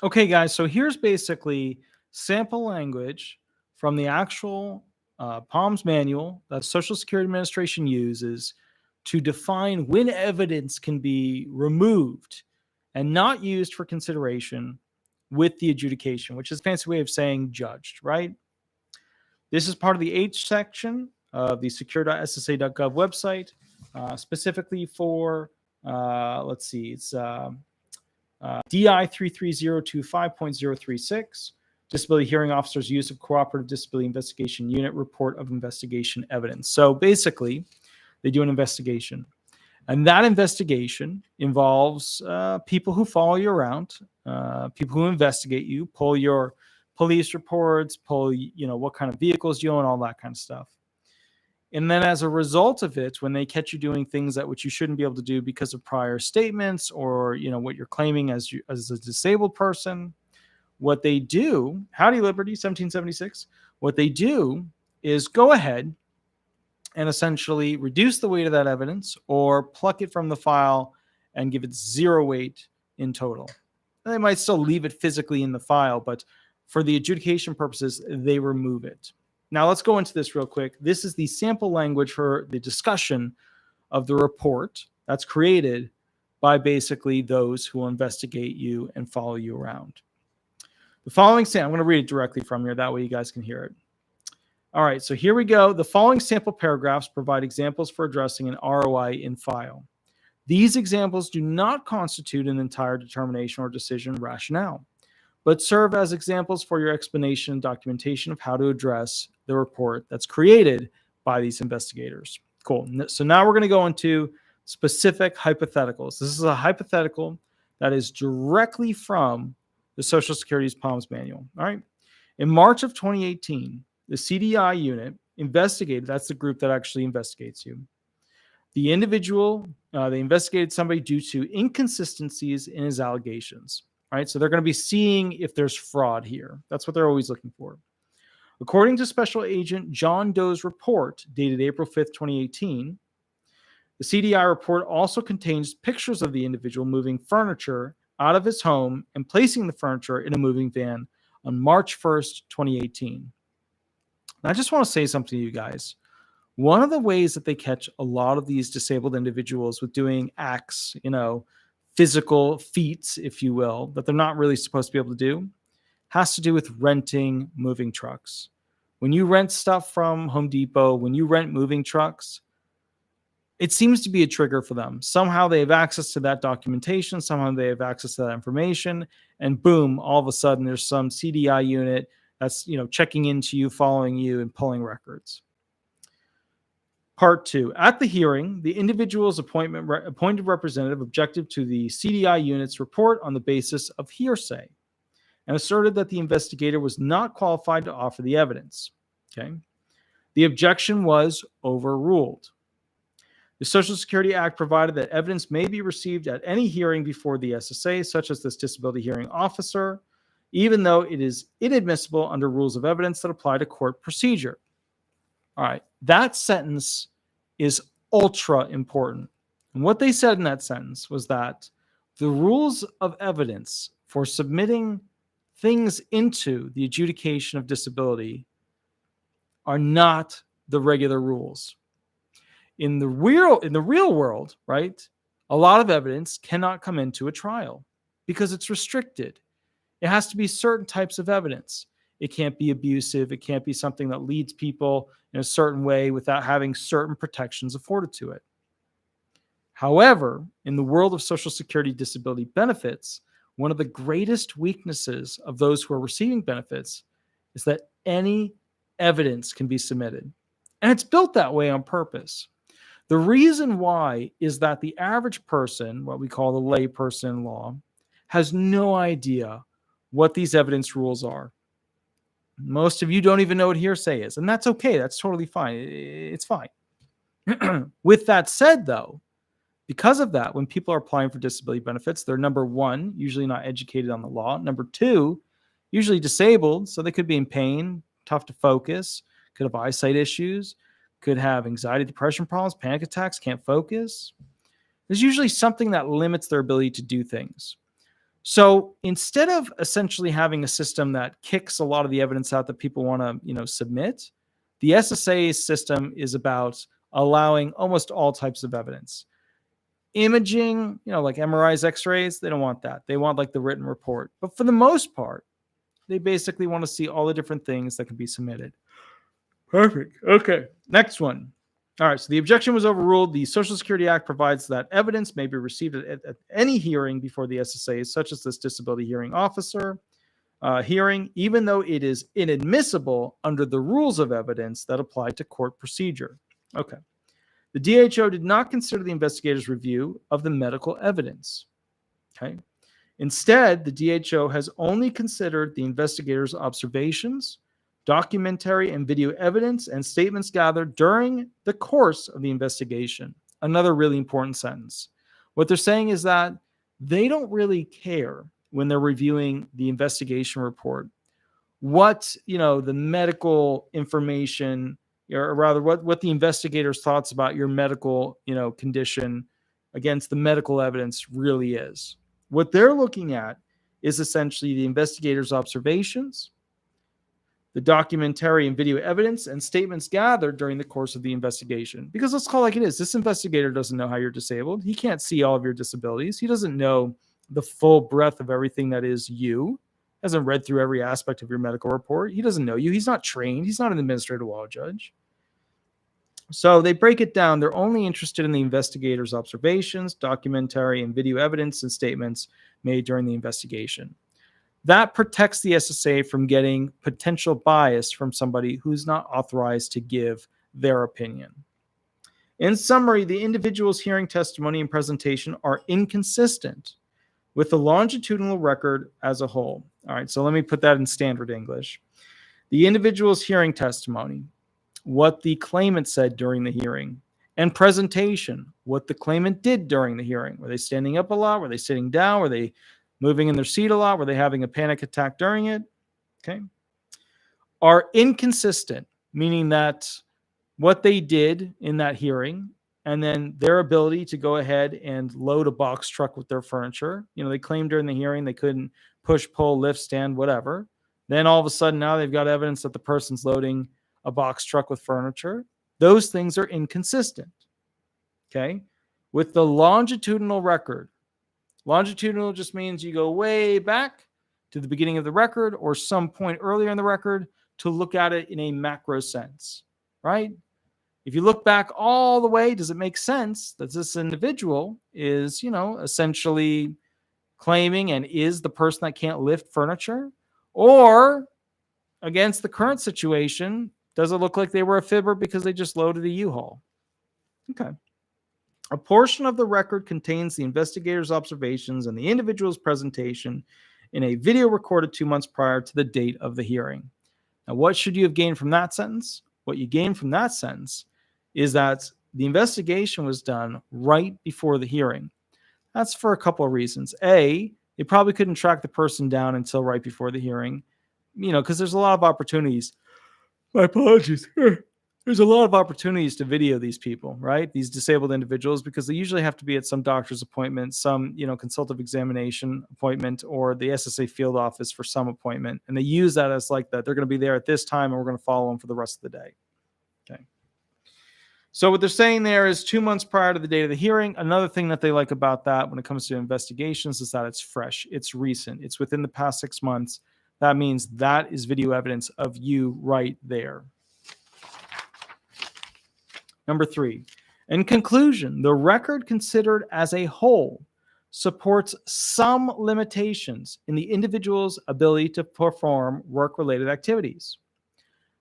Okay, guys, so here's basically sample language from the actual PALMS manual that Social Security Administration uses to define when evidence can be removed and not used for consideration with the adjudication, which is a fancy way of saying judged, right? This is part of the H section of the secure.ssa.gov website, specifically for, let's see, it's DI 33025.036, Disability Hearing Officer's Use of Cooperative Disability Investigation Unit Report of Investigation Evidence. So basically, they do an investigation. And that investigation involves people who follow you around, people who investigate you, pull your police reports, pull, what kind of vehicles you own, all that kind of stuff. And then as a result of it, when they catch you doing things that which you shouldn't be able to do because of prior statements or, what you're claiming as a disabled person, what they do, Howdy Liberty, 1776, what they do is go ahead and essentially reduce the weight of that evidence or pluck it from the file and give it 0 weight in total. And they might still leave it physically in the file, but for the adjudication purposes, they remove it. Now let's go into this real quick. This is the sample language for the discussion of the report that's created by basically those who will investigate you and follow you around. The following, I'm going to read it directly from here. That way you guys can hear it. All right, so here we go. The following sample paragraphs provide examples for addressing an ROI in file. These examples do not constitute an entire determination or decision rationale, but serve as examples for your explanation and documentation of how to address the report that's created by these investigators. Cool. So now we're going to go into specific hypotheticals. This is a hypothetical that is directly from the Social Security's PALMS manual. All right. In March of 2018, the CDI unit investigated, that's the group that actually investigates you. The individual, they investigated somebody due to inconsistencies in his allegations. Right? So they're going to be seeing if there's fraud here. That's what they're always looking for. According to Special Agent John Doe's report dated April 5th, 2018, the CDI report also contains pictures of the individual moving furniture out of his home and placing the furniture in a moving van on March 1st, 2018. And I just want to say something to you guys. One of the ways that they catch a lot of these disabled individuals with doing acts, physical feats, if you will, that they're not really supposed to be able to do, has to do with renting moving trucks. When you rent stuff from Home Depot, when you rent moving trucks, it seems to be a trigger for them. Somehow they have access to that documentation, somehow they have access to that information, and boom, all of a sudden there's some CDI unit that's, checking into you, following you, and pulling records. Part 2. At the hearing, the individual's appointed representative objected to the CDI unit's report on the basis of hearsay and asserted that the investigator was not qualified to offer the evidence. Okay. The objection was overruled. The Social Security Act provided that evidence may be received at any hearing before the SSA, such as this disability hearing officer, even though it is inadmissible under rules of evidence that apply to court procedure. All right, that sentence is ultra important. And what they said in that sentence was that the rules of evidence for submitting things into the adjudication of disability are not the regular rules. In the real world, right, a lot of evidence cannot come into a trial because it's restricted. It has to be certain types of evidence. It can't be abusive. It can't be something that leads people in a certain way without having certain protections afforded to it. However, in the world of Social Security disability benefits, one of the greatest weaknesses of those who are receiving benefits is that any evidence can be submitted. And it's built that way on purpose. The reason why is that the average person, what we call the lay person in law, has no idea what these evidence rules are. Most of you don't even know what hearsay is, and that's okay. That's totally fine. It's fine. With that said, though, because of that, when people are applying for disability benefits, they're number one, usually not educated on the law. Number two, usually disabled, so they could be in pain, tough to focus, could have eyesight issues, could have anxiety, depression problems, panic attacks, can't focus. There's usually something that limits their ability to do things. So instead of essentially having a system that kicks a lot of the evidence out that people want to, submit, the SSA system is about allowing almost all types of evidence. Imaging, like MRIs, X-rays, they don't want that. They want like the written report. But for the most part, they basically want to see all the different things that can be submitted. Perfect. Okay. Next one. All right. So the objection was overruled. The Social Security Act provides that evidence may be received at any hearing before the SSA, such as this disability hearing officer hearing, even though it is inadmissible under the rules of evidence that apply to court procedure. Okay. The DHO did not consider the investigator's review of the medical evidence. Okay. Instead, the DHO has only considered the investigator's observations, documentary and video evidence, and statements gathered during the course of the investigation. Another really important sentence. What they're saying is that they don't really care when they're reviewing the investigation report what, the medical information, or rather what the investigator's thoughts about your medical, condition against the medical evidence really is. What they're looking at is essentially the investigator's observations, the documentary and video evidence, and statements gathered during the course of the investigation. Because let's call it like it is. This investigator doesn't know how you're disabled. He can't see all of your disabilities. He doesn't know the full breadth of everything that is you. He hasn't read through every aspect of your medical report. He doesn't know you. He's not trained. He's not an administrative law judge. So they break it down. They're only interested in the investigator's observations, documentary and video evidence, and statements made during the investigation. That protects the SSA from getting potential bias from somebody who's not authorized to give their opinion. In summary, the individual's hearing testimony and presentation are inconsistent with the longitudinal record as a whole. All right, so let me put that in standard English. The individual's hearing testimony, what the claimant said during the hearing, and presentation, what the claimant did during the hearing. Were they standing up a lot? Were they sitting down? Were they moving in their seat a lot? Were they having a panic attack during it? Okay. Are inconsistent, meaning that what they did in that hearing and then their ability to go ahead and load a box truck with their furniture. They claimed during the hearing they couldn't push, pull, lift, stand, whatever. Then all of a sudden now they've got evidence that the person's loading a box truck with furniture. Those things are inconsistent. Okay. With the longitudinal record, longitudinal just means you go way back to the beginning of the record or some point earlier in the record to look at it in a macro sense, right? If you look back all the way, does it make sense that this individual is, essentially claiming and is the person that can't lift furniture? Or against the current situation, does it look like they were a fibber because they just loaded a U-Haul? Okay. A portion of the record contains the investigator's observations and the individual's presentation in a video recorded 2 months prior to the date of the hearing. Now, what should you have gained from that sentence? What you gain from that sentence is that the investigation was done right before the hearing. That's for a couple of reasons. A, they probably couldn't track the person down until right before the hearing, because there's a lot of opportunities. My apologies. There's a lot of opportunities to video these people, right? These disabled individuals, because they usually have to be at some doctor's appointment, some, consultative examination appointment, or the SSA field office for some appointment. And they use that as like that. They're going to be there at this time and we're going to follow them for the rest of the day. Okay. So what they're saying there is 2 months prior to the date of the hearing. Another thing that they like about that when it comes to investigations is that it's fresh, it's recent, it's within the past 6 months. That means that is video evidence of you right there. Number 3, in conclusion, the record considered as a whole supports some limitations in the individual's ability to perform work-related activities.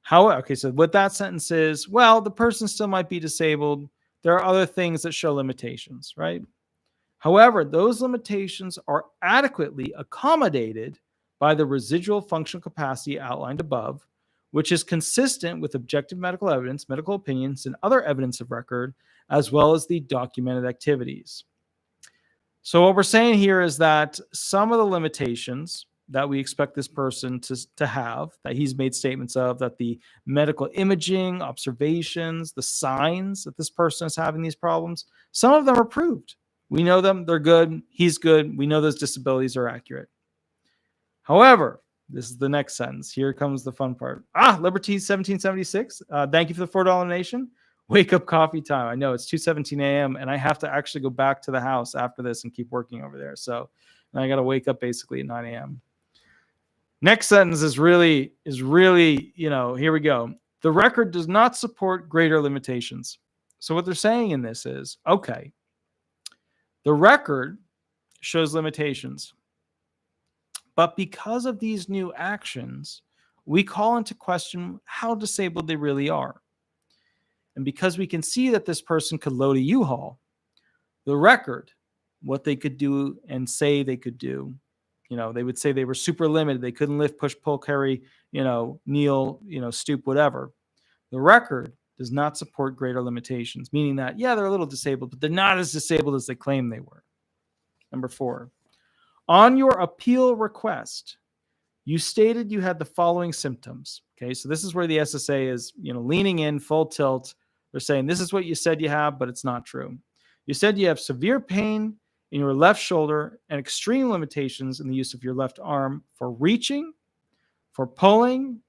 So what that sentence is, well, the person still might be disabled. There are other things that show limitations, right? However, those limitations are adequately accommodated by the residual functional capacity outlined above, which is consistent with objective medical evidence, medical opinions, and other evidence of record, as well as the documented activities. So what we're saying here is that some of the limitations that we expect this person to have, that he's made statements of, that the medical imaging, observations, the signs that this person is having these problems, some of them are proved. We know them. They're good. He's good. We know those disabilities are accurate. However, this is the next sentence. Here comes the fun part. Liberty 1776. Thank you for the $4 donation. Wake up coffee time. I know it's 2:17 a.m. and I have to actually go back to the house after this and keep working over there. So I got to wake up basically at 9 a.m. Next sentence is really, here we go. The record does not support greater limitations. So what they're saying in this is, okay, the record shows limitations. But because of these new actions, we call into question how disabled they really are. And because we can see that this person could load a U-Haul, the record, what they could do and say they could do, they would say they were super limited. They couldn't lift, push, pull, carry, kneel, stoop, whatever. The record does not support greater limitations, meaning that, yeah, they're a little disabled, but they're not as disabled as they claim they were. Number 4, on your appeal request, you stated you had the following symptoms. Okay, so this is where the SSA is, leaning in full tilt. They're saying this is what you said you have, but it's not true. You said you have severe pain in your left shoulder and extreme limitations in the use of your left arm for reaching, for pulling,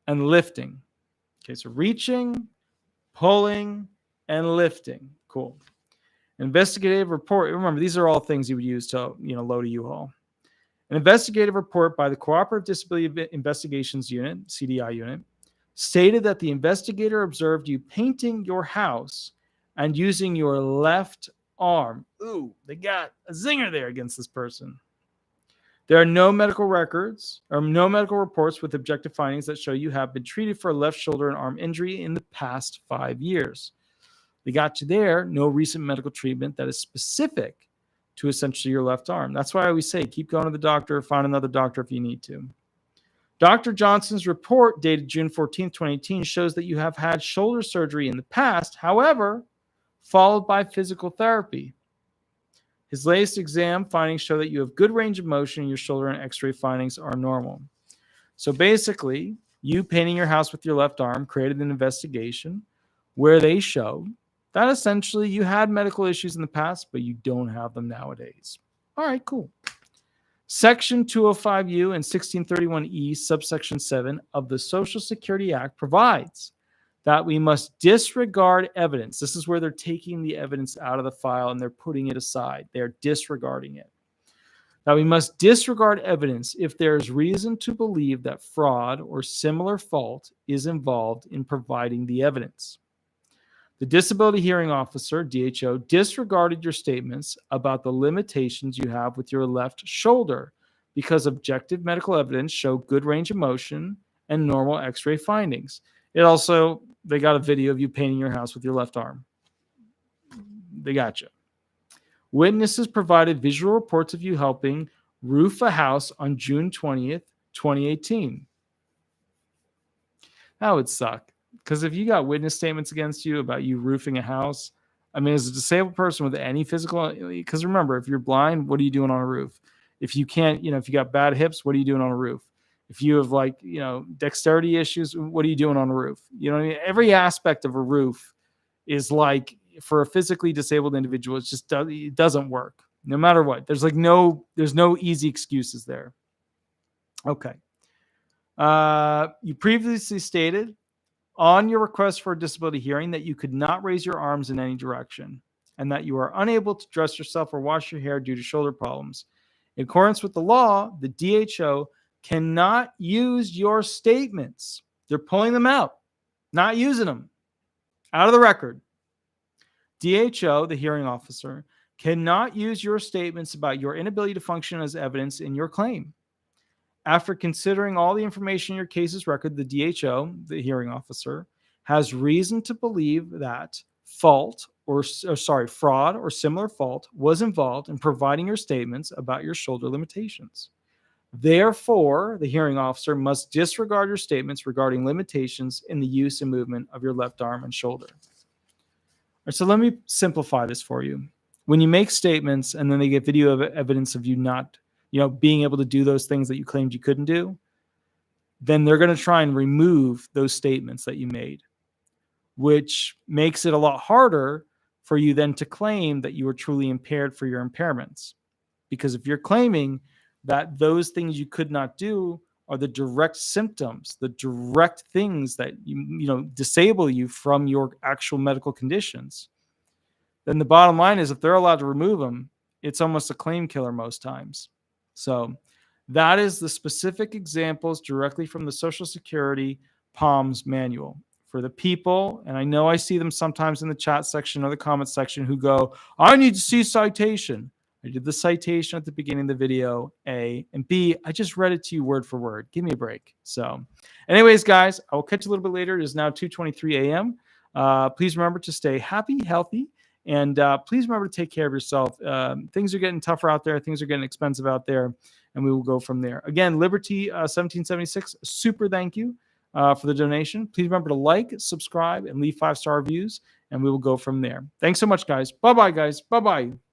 and lifting. Okay, so reaching, pulling, and lifting. Cool. Investigative report. Remember, these are all things you would use to, load a U-Haul. An investigative report by the Cooperative Disability Investigations Unit, CDI unit, stated that the investigator observed you painting your house and using your left arm. Ooh, they got a zinger there against this person. There are no medical records or no medical reports with objective findings that show you have been treated for a left shoulder and arm injury in the past 5 years. They got you there. No recent medical treatment that is specific to essentially your left arm. That's why I always say keep going to the doctor, find another doctor if you need to. Dr. Johnson's report dated June 14, 2018 shows that you have had shoulder surgery in the past, however, followed by physical therapy. His latest exam findings show that you have good range of motion in your shoulder and x-ray findings are normal. So basically, you painting your house with your left arm created an investigation where they showed that essentially you had medical issues in the past, but you don't have them nowadays. All right, cool. Section 205U and 1631E, subsection 7 of the Social Security Act provides that we must disregard evidence. This is where they're taking the evidence out of the file and they're putting it aside. They're disregarding it. Now, we must disregard evidence if there is reason to believe that fraud or similar fault is involved in providing the evidence. The Disability Hearing Officer, DHO, disregarded your statements about the limitations you have with your left shoulder because objective medical evidence showed good range of motion and normal x-ray findings. They got a video of you painting your house with your left arm. They got you. Witnesses provided visual reports of you helping roof a house on June 20th, 2018. That would suck. Because if you got witness statements against you about you roofing a house, I mean, as a disabled person with any physical, because remember, if you're blind, what are you doing on a roof? If you can't, if you got bad hips, what are you doing on a roof? If you have dexterity issues, what are you doing on a roof? Every aspect of a roof is like, for a physically disabled individual, it doesn't work no matter what. There's no easy excuses there. Okay. You previously stated on your request for a disability hearing that you could not raise your arms in any direction and that you are unable to dress yourself or wash your hair due to shoulder problems. In accordance with the law, the DHO cannot use your statements. They're pulling them out, not using them. Out of the record. DHO, the hearing officer, cannot use your statements about your inability to function as evidence in your claim. After considering all the information in your case's record, the DHO, the hearing officer, has reason to believe that fraud or similar fault was involved in providing your statements about your shoulder limitations. Therefore, the hearing officer must disregard your statements regarding limitations in the use and movement of your left arm and shoulder. All right, so let me simplify this for you. When you make statements and then they get video of evidence of you not being able to do those things that you claimed you couldn't do, then they're going to try and remove those statements that you made, which makes it a lot harder for you then to claim that you were truly impaired for your impairments. Because if you're claiming that those things you could not do are the direct symptoms, the direct things that disable you from your actual medical conditions, then the bottom line is if they're allowed to remove them, it's almost a claim killer most times. So that is the specific examples directly from the Social Security POMS manual. For the people, and I know I see them sometimes in the chat section or the comment section, who go, I need to see citation. I did the citation at the beginning of the video, A, and B, I just read it to you word for word. Give me a break. So anyways, guys, I will catch you a little bit later. It is now 2:23 a.m. Please remember to stay happy, healthy, and please remember to take care of yourself. Things are getting tougher out there. Things are getting expensive out there, and we will go from there. Again, Liberty 1776, super thank you for the donation. Please remember to like, subscribe, and leave 5-star reviews, and we will go from there. Thanks so much, guys. Bye-bye, guys. Bye-bye.